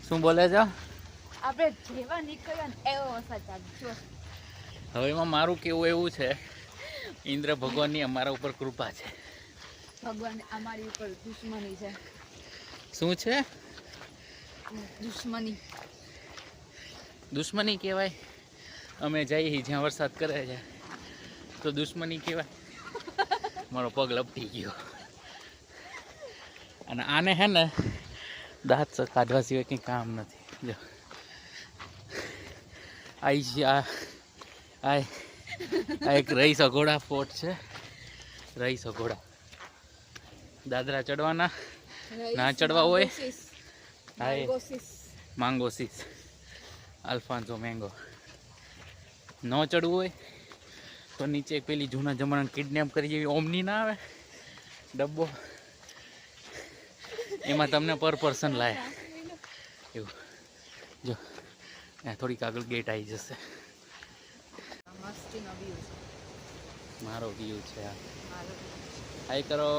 શું બોલે છો? આપણે જેવા નીકળ્યા ને એવો વરસાદ ચાલુ થયો. હવે એમાં મારું કેવું એવું છે, ઇન્દ્ર ભગવાનની અમારા ઉપર કૃપા છે. ભગવાન અમારી ઉપર દુશ્મની છે. શું છે? દુશ્મની. દુશ્મની કહેવાય? અમે જઈએ જ્યાં વરસાદ કરે છે તો દુશ્મની કહેવાય? મારો પગ લપટી ગયો. અને આને હે ને દાંત કાઢવા સિવાય કંઈ કામ નથી. જો આ એક રહીશ અઘોડા ફોર્ટ છે. રહીશ અઘોડા દાદરા ચડવાના, ના ચડવા હોય માંગોસીસ અલ્ફાન્સો મેંગો, ન ચડવું હોય તો નીચે પેલી જૂના જમાના કિડનેપ કરી જેવી ઓમની ના આવે ડબ્બો, એમાં તમને પર પર્સન લાય એવું. જો થોડીક આગળ ગેટ આવી જશે. મારો વ્યૂ છે આ. હાય કરો.